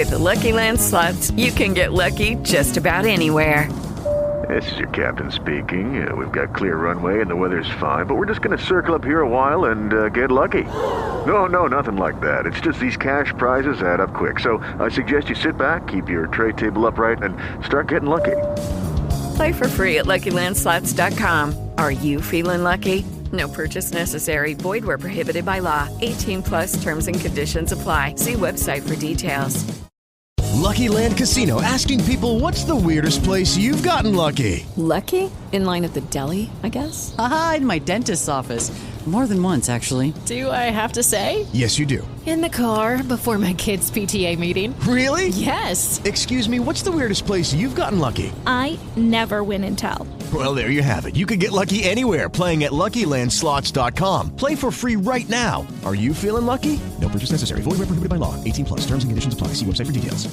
With the Lucky Land Slots, you can get lucky just about anywhere. This is your captain speaking. We've got clear runway and the weather's fine, but we're just going to circle up here a while and get lucky. No, nothing like that. It's just these cash prizes add up quick. So I suggest you sit back, keep your tray table upright, and start getting lucky. Play for free at LuckyLandSlots.com. Are you feeling lucky? No purchase necessary. Void where prohibited by law. 18 plus terms and conditions apply. See website for details. Lucky Land Casino, asking people, what's the weirdest place you've gotten lucky? Lucky? In line at the deli, I guess? Aha, in my dentist's office. More than once, actually. Do I have to say? Yes, you do. In the car before my kids' PTA meeting. Really? Yes. Excuse me, what's the weirdest place you've gotten lucky? I never win and tell. Well, there you have it. You can get lucky anywhere, playing at LuckyLandSlots.com. Play for free right now. Are you feeling lucky? No purchase necessary. Void where prohibited by law. 18 plus. Terms and conditions apply. See website for details.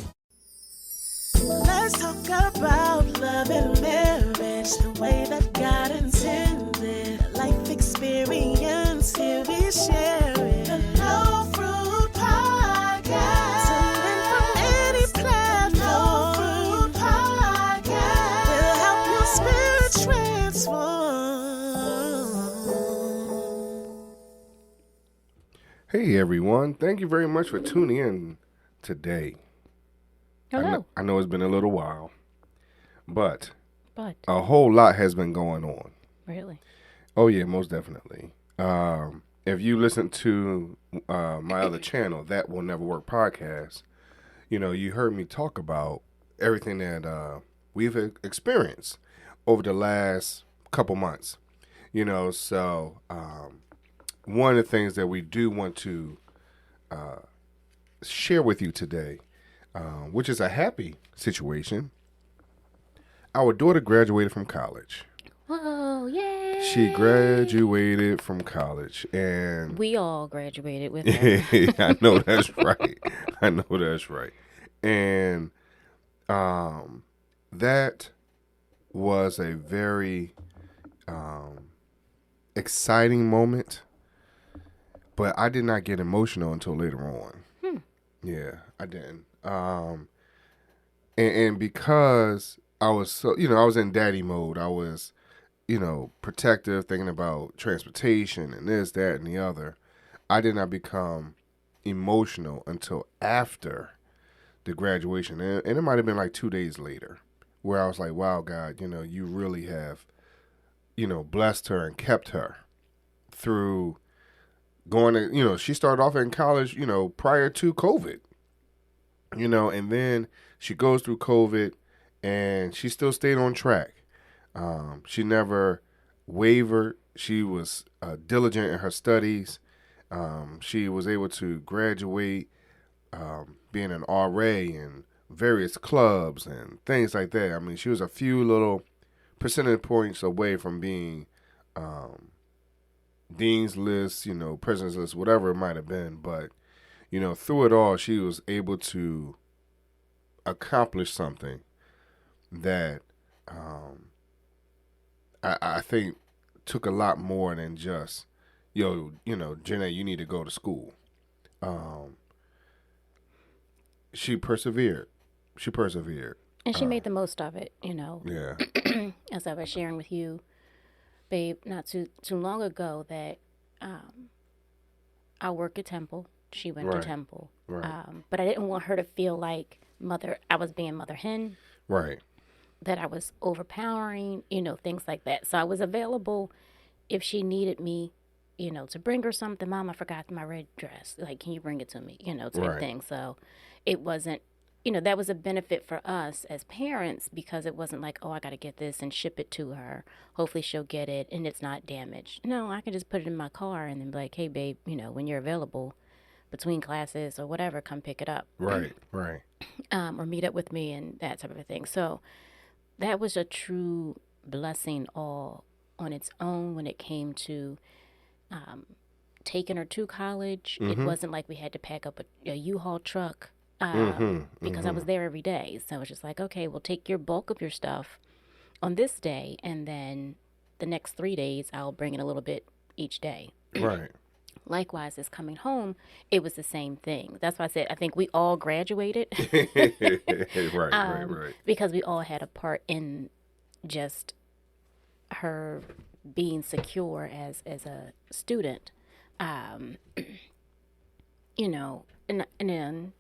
Let's talk about love and marriage the way that God intended. Life experience, here we share it. The No Fruit Podcast. Tune in from any platform. No Fruit Podcast will help your spirit transform. Hey everyone, thank you very much for tuning in today. Hello. I know it's been a little while, but But a whole lot has been going on. really, Oh yeah, most definitely. If you listen to my other channel, That Will Never Work podcast, you heard me talk about everything that we've experienced over the last couple months. So one of the things that we do want to share with you today, which is a happy situation. Our daughter graduated from college. whoa, yay! She graduated from college, and We all graduated with her. I know that's right. And that was a very exciting moment, but I did not get emotional until later on. Yeah, I didn't. And because I was so, I was in daddy mode. I was, protective, thinking about transportation and this, that, and the other. I did not become emotional until after the graduation. And it might have been like 2 days later where I was like, wow, God, you really have, blessed her and kept her through going to, she started off in college, prior to COVID, and then she goes through COVID and she still stayed on track. She never wavered. She was diligent in her studies. She was able to graduate, being an RA in various clubs and things like that. I mean, she was a few little percentage points away from being dean's list, president's list, whatever it might have been. But, through it all, she was able to accomplish something that I think took a lot more than just, Janae, you need to go to school. She persevered. And she made the most of it, Yeah. As I was sharing with you, babe, not too long ago, that I work at Temple. She went to Right. Temple. Right. But I didn't want her to feel like I was being mother hen, Right. that I was overpowering, things like that. So I was available if she needed me, to bring her something. Mom, I forgot my red dress. Like, can you bring it to me? Type Right. thing. So it wasn't, that was a benefit for us as parents, because it wasn't like, oh, I got to get this and ship it to her. Hopefully she'll get it and it's not damaged. No, I can just put it in my car and then be like, hey, babe, when you're available between classes or whatever, come pick it up. Right. Or meet up with me and that type of a thing. So that was a true blessing all on its own when it came to taking her to college. It wasn't like we had to pack up a U-Haul truck because I was there every day. So it was just like, okay, we'll take your bulk of your stuff on this day, and then the next 3 days I'll bring in a little bit each day. Right. Likewise, as coming home, it was the same thing. That's why I said I think we all graduated. Right. Because we all had a part in just her being secure as a student. You know, and then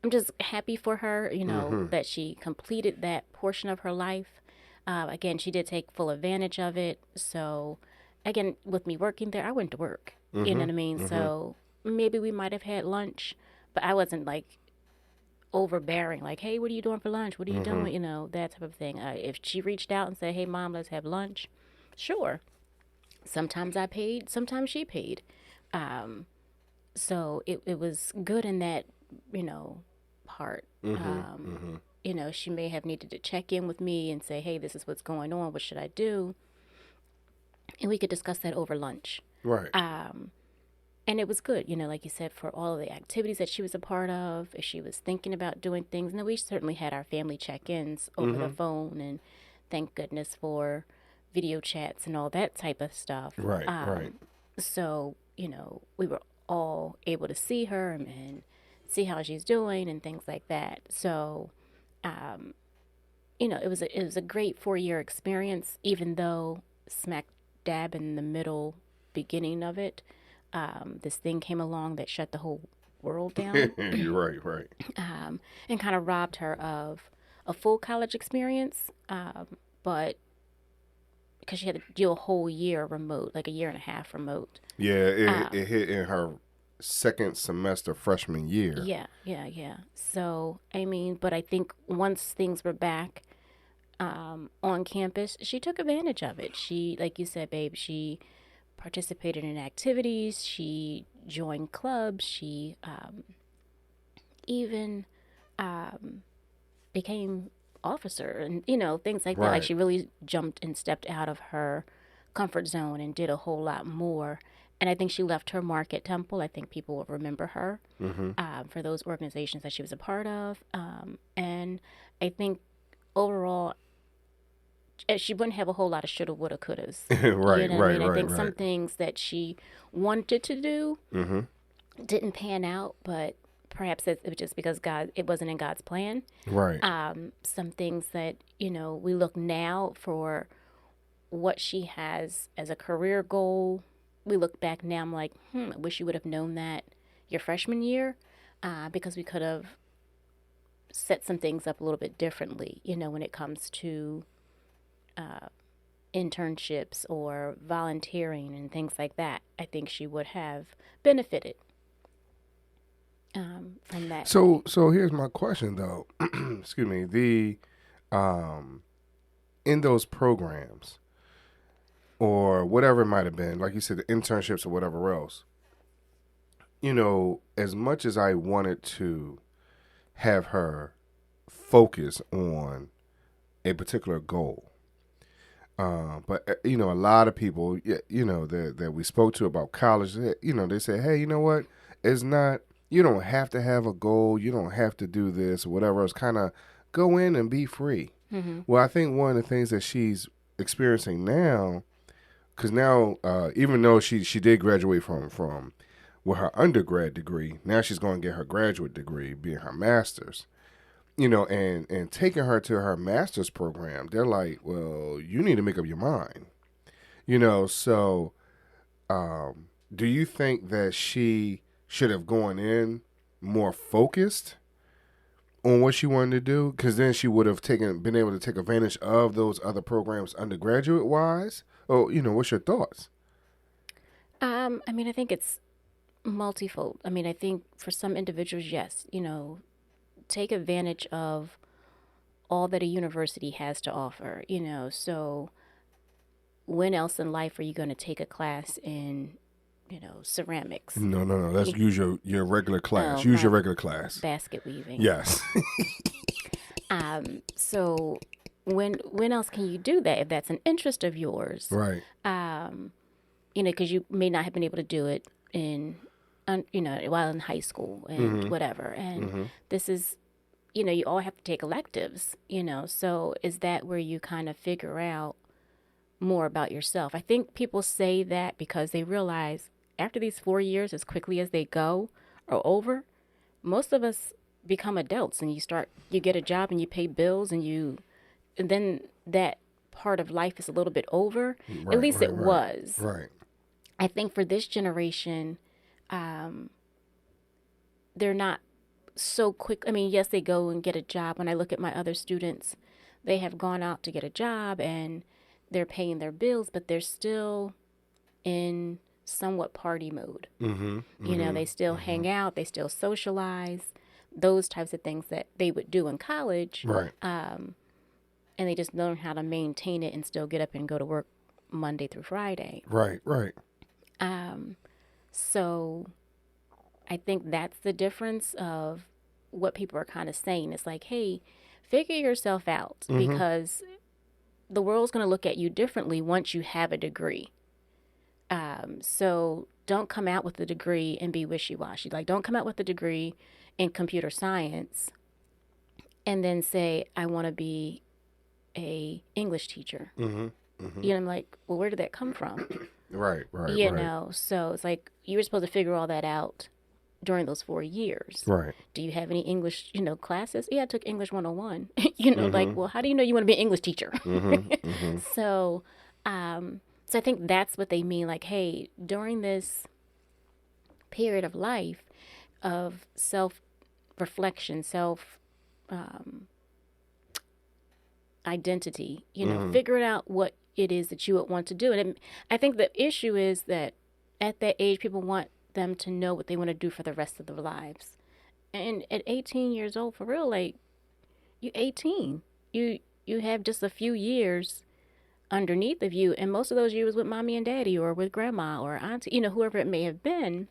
I'm just happy for her, you know, that she completed that portion of her life. Again, she did take full advantage of it. So, again, with me working there, I went to work. You know what I mean? So maybe we might have had lunch, but I wasn't like overbearing, like, hey, what are you doing for lunch? What are you doing? You know, that type of thing. If she reached out and said, hey, Mom, let's have lunch, sure. Sometimes I paid, sometimes she paid. So it was good in that, you know, part. You know, she may have needed to check in with me and say, hey, this is what's going on. What should I do? And we could discuss that over lunch. Right. And it was good, you know, like you said, for all of the activities that she was a part of, if she was thinking about doing things. And then we certainly had our family check-ins over the phone, and thank goodness for video chats and all that type of stuff. Right. So, you know, we were all able to see her and see how she's doing and things like that. So, you know, it was a great 4-year experience, even though smack dab in the middle beginning of it, this thing came along that shut the whole world down. Right. And kind of robbed her of a full college experience, but because she had to do a whole year remote, like a year and a half remote. Yeah, it hit in her second semester freshman year. Yeah. So, I mean, but I think once things were back on campus, she took advantage of it. She, like you said, babe, she participated in activities. She joined clubs. She even became officer and, you know, things like that. Like she really jumped and stepped out of her comfort zone and did a whole lot more. And I think she left her mark at Temple. I think people will remember her for those organizations that she was a part of. And I think overall, she wouldn't have a whole lot of shoulda, woulda, couldas. Right. I think some things that she wanted to do didn't pan out, but perhaps it was just because it wasn't in God's plan. Right. Some things that, you know, we look now for what she has as a career goal. We look back now, I'm like, I wish you would have known that your freshman year, because we could have set some things up a little bit differently, you know, when it comes to internships or volunteering and things like that. I think she would have benefited from that. So here's my question though. Excuse me. The in those programs or whatever it might have been, like you said, the internships or whatever else, you know, as much as I wanted to have her focus on a particular goal, but you know, a lot of people, you know, that we spoke to about college, you know, they say, hey, you know what? It's not, you don't have to have a goal. You don't have to do this or whatever. It's kind of go in and be free. Well, I think one of the things that she's experiencing now, because now, even though she did graduate from with her undergrad degree, now she's going to get her graduate degree, being her master's. You know, and taking her to her master's program, they're like, well, you need to make up your mind. You know, so do you think that she should have gone in more focused on what she wanted to do? Because then she would have been able to take advantage of those other programs undergraduate-wise? Oh, you know, what's your thoughts? I mean, I think it's multifold. I mean, I think for some individuals, yes, you know, take advantage of all that a university has to offer, you know. So when else in life are you going to take a class in, you know, ceramics? No. Let's use your regular class. Use your regular class. Basket weaving. Yes. So when else can you do that if that's an interest of yours? Right. You know, because you may not have been able to do it in, you know, while in high school and whatever. And this is, you know, you all have to take electives, you know. So is that where you kind of figure out more about yourself? I think people say that because they realize after these 4 years, as quickly as they go or over, most of us become adults, and you get a job and you pay bills, and then that part of life is a little bit over. Right, At least right, it right. was. Right. I think for this generation, they're not so quick. I mean, yes, they go and get a job. When I look at my other students, they have gone out to get a job and they're paying their bills, but they're still in somewhat party mode. You know, they still hang out, they still socialize, those types of things that they would do in college. Right. And they just learn how to maintain it and still get up and go to work Monday through Friday. Right. Right. So I think that's the difference of what people are kind of saying. It's like, hey, figure yourself out, because the world's going to look at you differently once you have a degree. So don't come out with a degree and be wishy-washy. Like, don't come out with a degree in computer science and then say, I want to be a English teacher. You know, I'm like, well, where did that come from? Right. You know, so it's like you were supposed to figure all that out during those 4 years. Right. Do you have any English, classes? Yeah, I took English 101. Like, well, how do you know you want to be an English teacher? So, so I think that's what they mean. Like, hey, during this period of life of self-reflection, identity, figure it out what it is that you would want to do. And I think the issue is that at that age, people want them to know what they want to do for the rest of their lives. And at 18 years old, for real, like, you're 18. You have just a few years underneath of you, and most of those years with mommy and daddy or with grandma or auntie, whoever it may have been,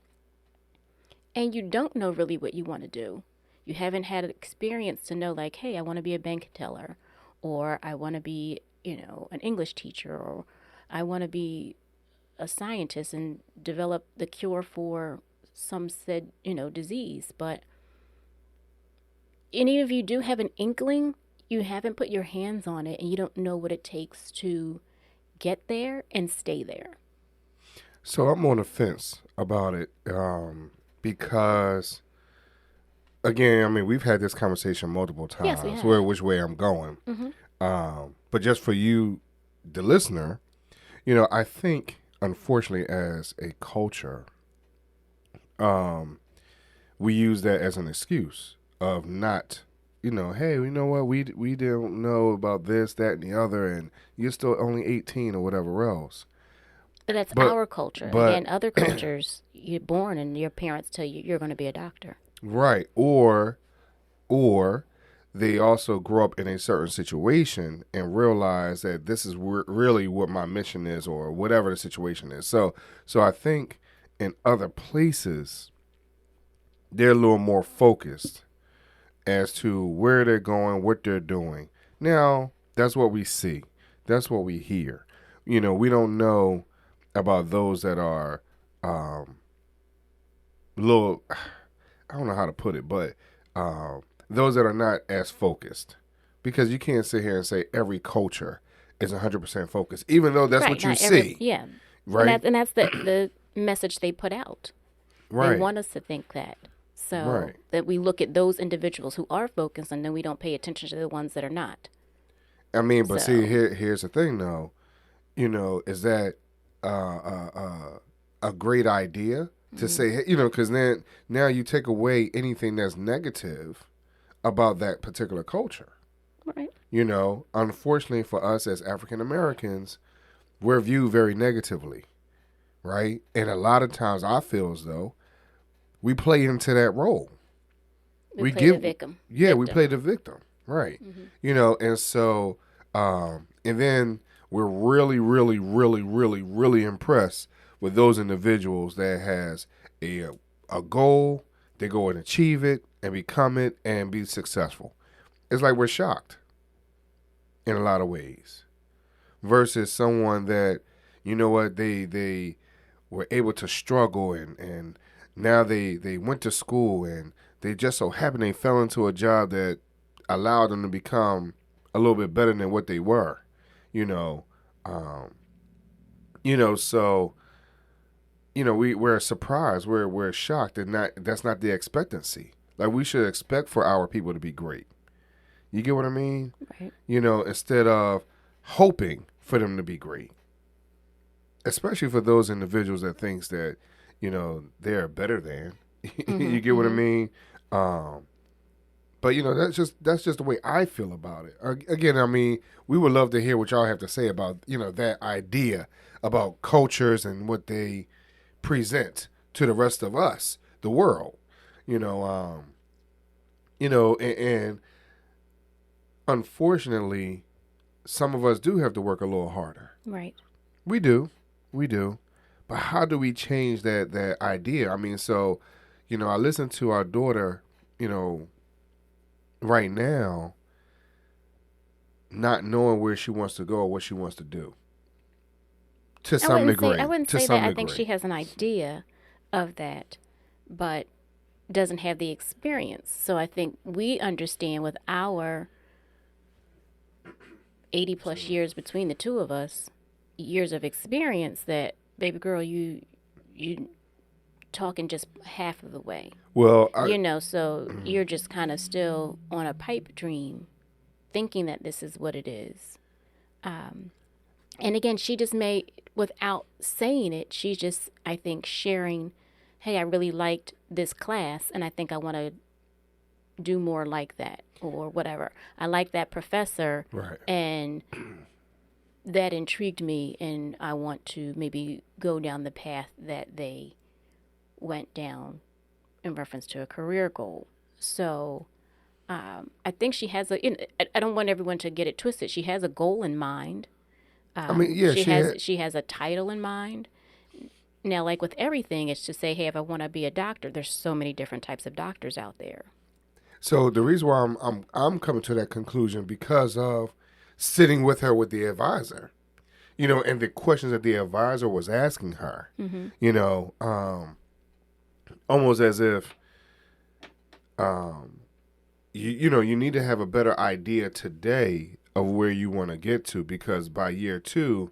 and you don't know really what you want to do. You haven't had an experience to know, like, hey, I want to be a bank teller, or I want to be, an English teacher, or I want to be a scientist and develop the cure for some said, disease. But any of you do have an inkling, you haven't put your hands on it, and you don't know what it takes to get there and stay there. So I'm on the fence about it because, again, I mean, we've had this conversation multiple times. Yes, we have. Which way I'm going. But just for you, the listener, I think, unfortunately, as a culture, we use that as an excuse of not, hey, you know what, we don't know about this, that, and the other, and you're still only 18 or whatever else. But that's our culture. Again, other cultures, you're born and your parents tell you you're going to be a doctor. Right. Or they also grow up in a certain situation and realize that this is really what my mission is, or whatever the situation is. So I think in other places, they're a little more focused as to where they're going, what they're doing. Now, that's what we see. That's what we hear. We don't know about those that are little, I don't know how to put it, but those that are not as focused. Because you can't sit here and say every culture is 100% focused, even though that's what you see. Yeah. Right. And that's the message they put out. Right. They want us to think that. So that we look at those individuals who are focused, and then we don't pay attention to the ones that are not. I mean, but see, here's the thing, though. Is that a great idea to say, because then now you take away anything that's negative about that particular culture. Right. Unfortunately for us as African Americans, we're viewed very negatively, right? And a lot of times I feel as though we play into that role. We play the victim. Yeah, we play the victim, right? And so, and then we're really, really, really, really, really impressed with those individuals that has a goal. They go and achieve it and become it and be successful. It's like we're shocked in a lot of ways, versus someone that, they were able to struggle and now they went to school and they just so happened they fell into a job that allowed them to become a little bit better than what they were, so we're surprised, we're shocked, and that's not the expectancy. Like, we should expect for our people to be great. You get what I mean? Right. Instead of hoping for them to be great. Especially for those individuals that thinks that, they're better than. You get what I mean? But that's just the way I feel about it. Again, I mean, we would love to hear what y'all have to say about, that idea about cultures and what they present to the rest of us, the world. And unfortunately, some of us do have to work a little harder. Right. We do. But how do we change that idea? I mean, so, I listen to our daughter, right now, not knowing where she wants to go or what she wants to do. To some degree. I wouldn't say that. I think she has an idea of that, but doesn't have the experience. So I think we understand with our 80 plus years between the two of us, years of experience, that, baby girl, you talking just half of the way. Well, so you're just kind of still on a pipe dream, thinking that this is what it is. And again, she just without saying it, she's just, I think, sharing, hey, I really liked this class, and I think I want to do more like that, or whatever. I like that professor, right, and that intrigued me, and I want to maybe go down the path that they went down in reference to a career goal. So I think she has I don't want everyone to get it twisted. She has a goal in mind. She has a title in mind. Now, like with everything, it's to say, hey, if I want to be a doctor, there's so many different types of doctors out there. So the reason why I'm coming to that conclusion, because of sitting with her with the advisor, and the questions that the advisor was asking her, almost as if, you need to have a better idea today of where you want to get to, because by year 2,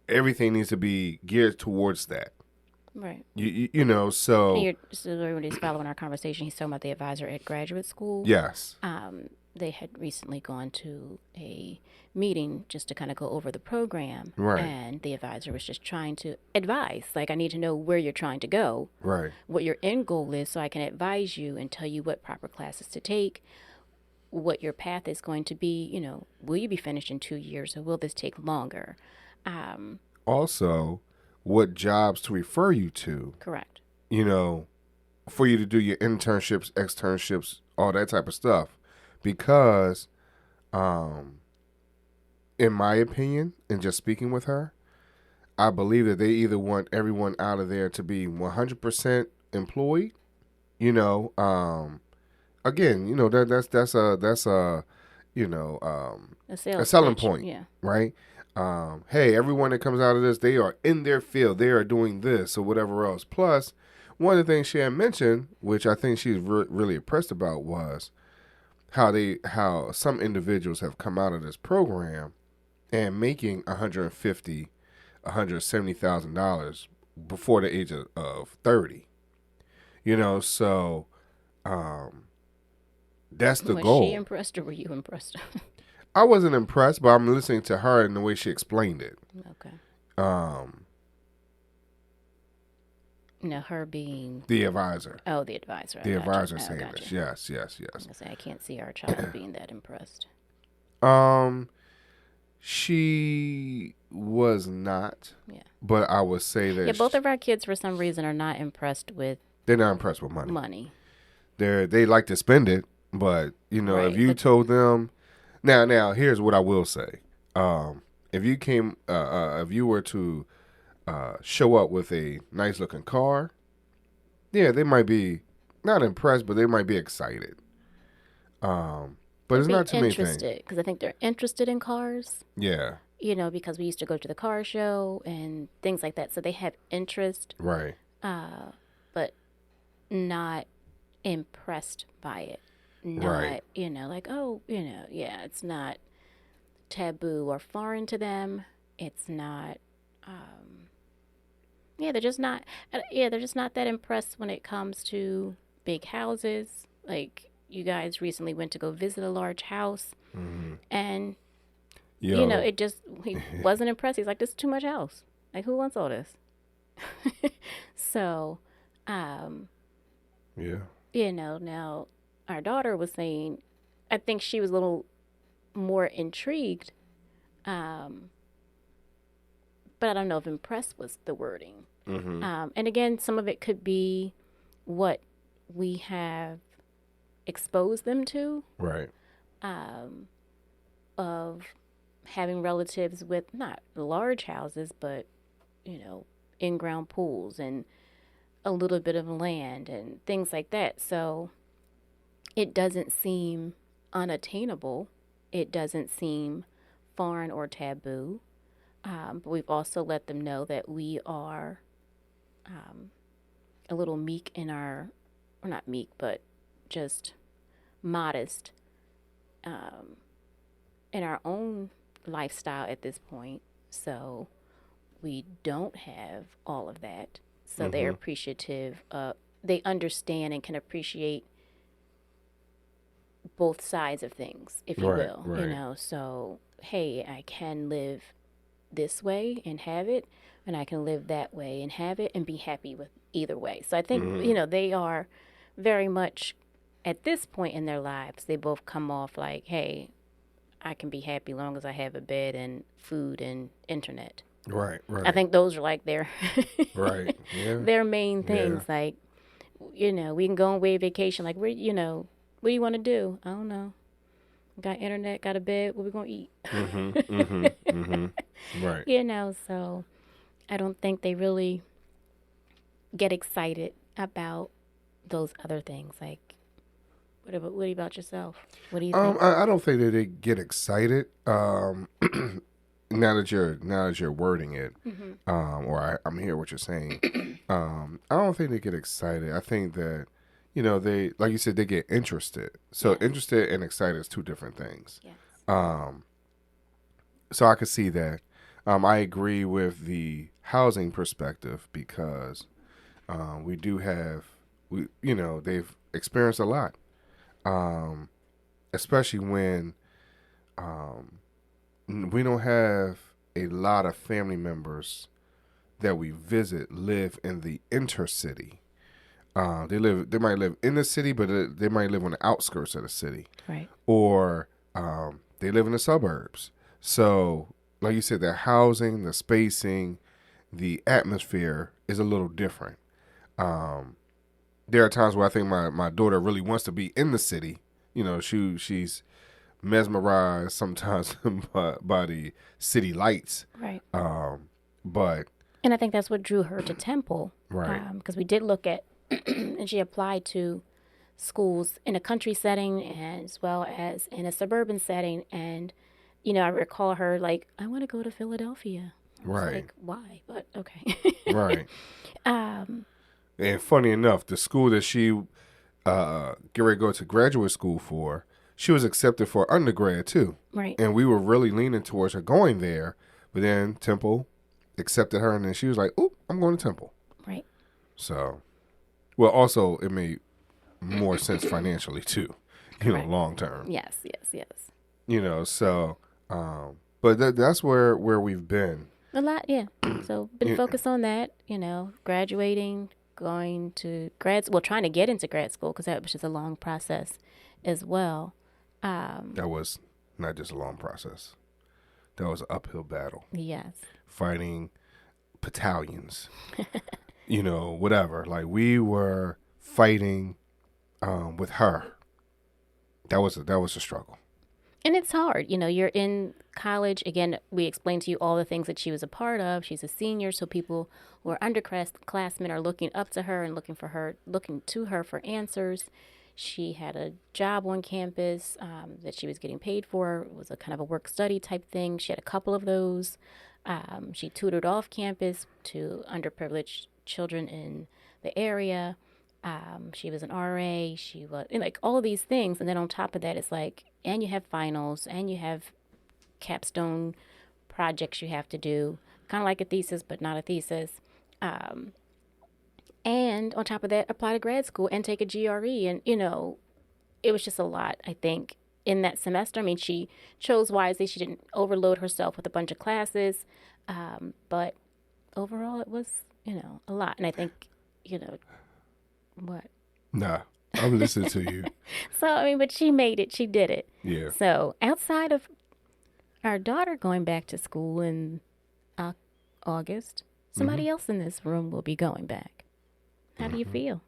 everything needs to be geared towards that. Right. So everybody's following our conversation. He's talking about the advisor at graduate school. Yes. They had recently gone to a meeting just to kind of go over the program. Right. And the advisor was just trying to advise. Like, I need to know where you're trying to go. Right. What your end goal is, so I can advise you and tell you what proper classes to take, what your path is going to be. Will you be finished in 2 years, or will this take longer? Also, what jobs to refer you to. Correct. For you to do your internships, externships, all that type of stuff. Because, in my opinion, and just speaking with her, I believe that they either want everyone out of there to be 100% employed. Again, that's a selling point, yeah. Right? Hey, everyone that comes out of this, they are in their field. They are doing this or whatever else. Plus, one of the things she had mentioned, which I think she's really impressed about, was how some individuals have come out of this program and making $150,000, $170,000 before the age of 30. So that's the goal. Was she impressed, or were you impressed? I wasn't impressed, but I'm listening to her and the way she explained it. Okay. Now, her being the advisor. Oh, the advisor. The advisor saying this. Yes. I was gonna say, I can't see our child being that impressed. She was not. Yeah. But I would say that. Yeah, both of our kids, for some reason, are not impressed with. They're not impressed with money. Money. They like to spend it, but right, if you told them, now here's what I will say. If you were to show up with a nice looking car, yeah, they might be not impressed, but they might be excited. But it's not too many things. Because I think they're interested in cars. Yeah. Because we used to go to the car show and things like that. So they have interest. Right. But not impressed by it. Not, right. It's not taboo or foreign to them. It's not, Yeah, they're just not. They're just not that impressed when it comes to big houses. Like you guys recently went to go visit a large house, and Yo, he wasn't impressed. He's like, "This is too much house. Like, who wants all this?" So, yeah. now our daughter was saying, I think she was a little more intrigued, but I don't know if impressed was the wording. And again, some of it could be what we have exposed them to, Right. of having relatives with not large houses, but, in-ground pools and a little bit of land and things like that. So it doesn't seem unattainable. It doesn't seem foreign or taboo. But we've also let them know that we are a little meek in or not meek, but just modest in our own lifestyle at this point. So we don't have all of that. So they're appreciative. They understand and can appreciate both sides of things, if you will. Right. So, hey, I can live this way and have it, and I can live that way and have it and be happy with either way. So I think, they are very much at this point in their lives, they both come off like, hey, I can be happy as long as I have a bed and food and internet. Right. I think those are like their Right. Yeah. their main things. Yeah. Like, we can go on way vacation. Like, what do you want to do? I don't know. Got internet, got a bed. What we gonna eat? Right. So I don't think they really get excited about those other things. Like, what about yourself? What do you think? I don't think that they get excited. Now that you're wording it, or I'm hearing what you're saying. I don't think they get excited. I think that, they, like you said, they get interested. So interested and excited is two different things. Yes. So I could see that. I agree with the housing perspective because we do have, they've experienced a lot, especially when we don't have a lot of family members that we visit live in the intercity. They might live in the city, but they might live on the outskirts of the city, Right. or they live in the suburbs. So, like you said, the housing, the spacing, the atmosphere is a little different. There are times where I think my daughter really wants to be in the city. She's mesmerized sometimes by the city lights. Right. But And I think that's what drew her to Temple. Right. Because we did look at, and she applied to schools in a country setting as well as in a suburban setting. And, I recall her like, I want to go to Philadelphia. I was Right. like, why? But okay. Right. And funny enough, the school that she get ready to go to graduate school for, she was accepted for undergrad too. Right. And we were really leaning towards her going there. But then Temple accepted her, and then she was like, "Oop, I'm going to Temple." Right. So, well, also it made more sense financially too, Correct. long term. Yes. So, but that's where we've been. A lot, yeah. So been focused on that, graduating, going to trying to get into grad school because that was just a long process as well. That was not just a long process. That was an uphill battle. Yes. Fighting battalions, whatever. Like we were fighting with her. That was a struggle. And it's hard. You're in college. Again, we explained to you all the things that she was a part of. She's a senior, so people who are underclassmen are looking up to her and looking to her for answers. She had a job on campus that she was getting paid for. It was a kind of a work-study type thing. She had a couple of those. She tutored off campus to underprivileged children in the area. She was an RA. She was like all of these things. And then on top of that, it's like, and you have finals and you have capstone projects you have to do, kind of like a thesis, but not a thesis. And on top of that, apply to grad school and take a GRE. And, it was just a lot, I think, in that semester. I mean, she chose wisely. She didn't overload herself with a bunch of classes. But overall, it was, a lot. And I think, what? Nah, I'm listening to you. So, I mean, but she made it. She did it. Yeah. So outside of our daughter going back to school in August, somebody else in this room will be going back. How do you feel?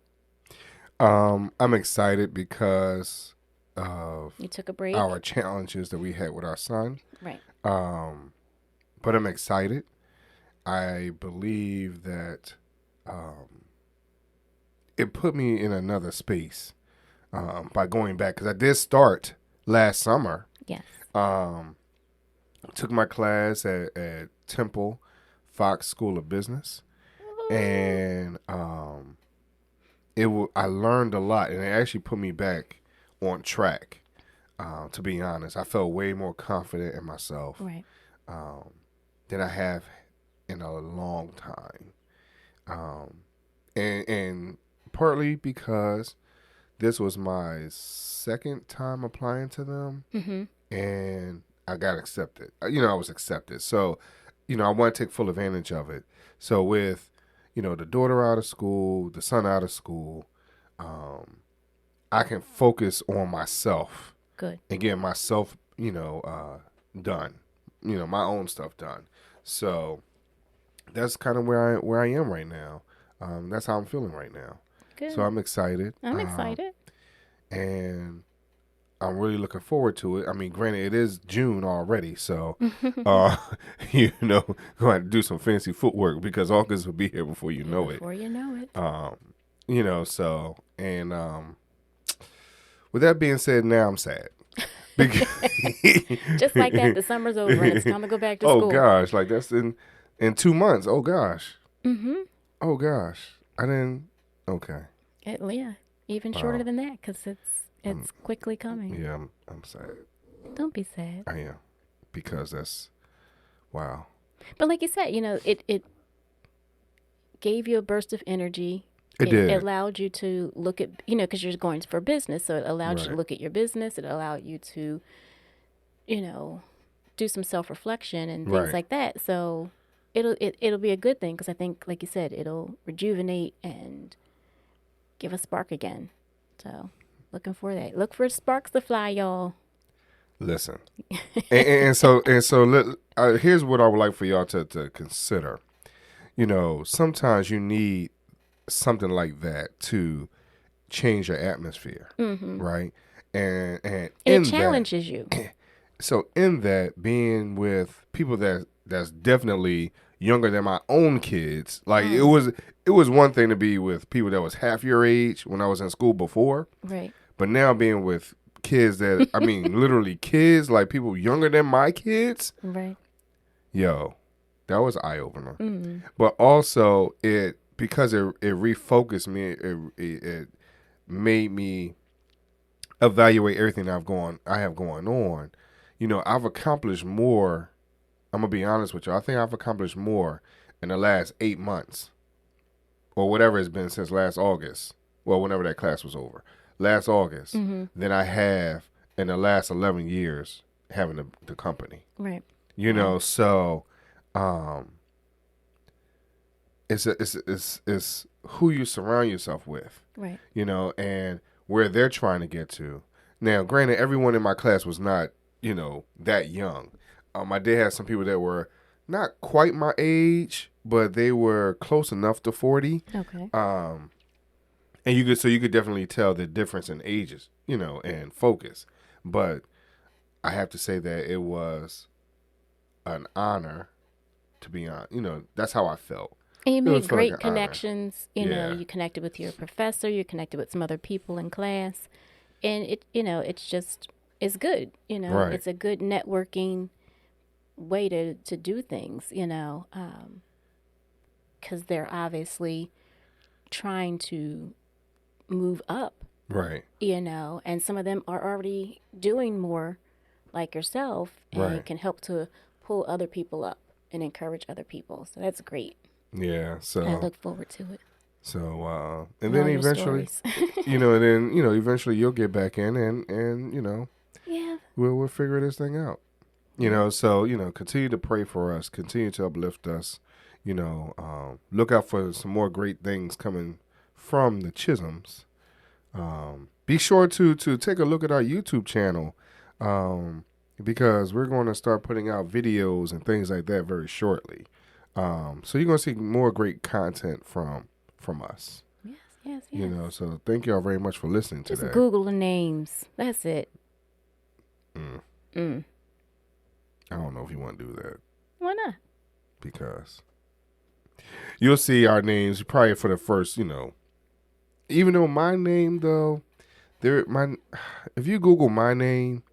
I'm excited because of You took a break? our challenges that we had with our son. Right. But I'm excited. I believe that it put me in another space by going back, because I did start last summer. Yes. Took my class at Temple Fox School of Business, and I learned a lot, and it actually put me back on track. To be honest, I felt way more confident in myself, Right. than I have in a long time, and partly because this was my second time applying to them, and I got accepted. I was accepted, so I want to take full advantage of it. So with the daughter out of school, the son out of school, I can focus on myself. Good. And get myself, done. My own stuff done. So that's kind of where I am right now. That's how I'm feeling right now. Good. So I'm excited. I'm excited. And I'm really looking forward to it. I mean, granted, it is June already, so going to do some fancy footwork, because August will be here before you know it. Before you know it. So, and with that being said, now I'm sad. Just like that, the summer's over and it's time to go back to school. Oh gosh, like that's in 2 months. Oh gosh. Mm-hmm. Oh gosh, I didn't. Okay. Yeah, even shorter than that, because it's quickly coming. Yeah, I'm sad. Don't be sad. I am, because that's wow. But like you said, it gave you a burst of energy. It did. It allowed you to look at, because you're going for business, so it allowed you to look at your business. It allowed you to, do some self-reflection and things like that. So it'll be a good thing, because I think, like you said, it'll rejuvenate and give a spark again. So looking for that. Look for sparks to fly, y'all. Listen, and so here's what I would like for y'all to consider. Sometimes you need something like that to change your atmosphere, right? And it challenges you. So in that, being with people that's definitely younger than my own kids, like it was one thing to be with people that was half your age when I was in school before, right? But now being with kids that I mean literally kids, like people younger than my kids, right? Yo, that was eye opener. But also because it refocused me, it made me evaluate everything I have going on. I've accomplished more. I'm gonna be honest with you. I think I've accomplished more in the last 8 months, or whatever it's been since last August. Well, whenever that class was over, last August, than I have in the last 11 years having the company. Right. So. It's who you surround yourself with, right? And where they're trying to get to. Now, granted, everyone in my class was not, that young. I did have some people that were not quite my age, but they were close enough to 40. Okay. And you could definitely tell the difference in ages, and focus. But I have to say that it was an honor to be on. That's how I felt. And you made great connections. You connected with your professor. You connected with some other people in class, and it's good. Right. It's a good networking way to do things. Because they're obviously trying to move up. Right. And some of them are already doing more, like yourself, and can help to pull other people up and encourage other people. So that's great. Yeah. So I look forward to it. So and then eventually, eventually you'll get back in and yeah, we'll figure this thing out. So continue to pray for us, continue to uplift us. Look out for some more great things coming from the Chisholms. Be sure to take a look at our YouTube channel, because we're going to start putting out videos and things like that very shortly. So you're going to see more great content from us. Yes. So thank y'all very much for listening today. Just Google the names. That's it. I don't know if you want to do that. Why not? Because you'll see our names probably for the first, even though my name though, if you Google my name,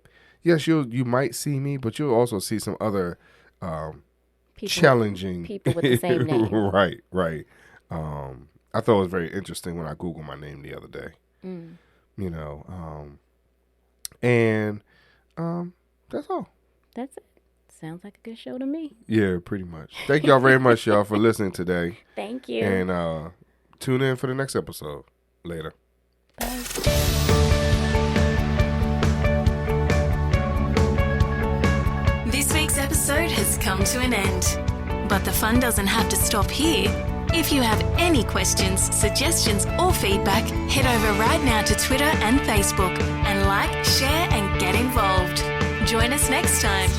yes, you might see me, but you'll also see some other challenging people with the same name. Right. I thought it was very interesting when I Googled my name the other day. And that's all. That's it. Sounds like a good show to me. Yeah, pretty much. Thank y'all very much, y'all, for listening today. Thank you. And tune in for the next episode. Later. Bye. This week's episode has come to an end. But the fun doesn't have to stop here. If you have any questions, suggestions, or feedback, head over right now to Twitter and Facebook and like, share, and get involved. Join us next time.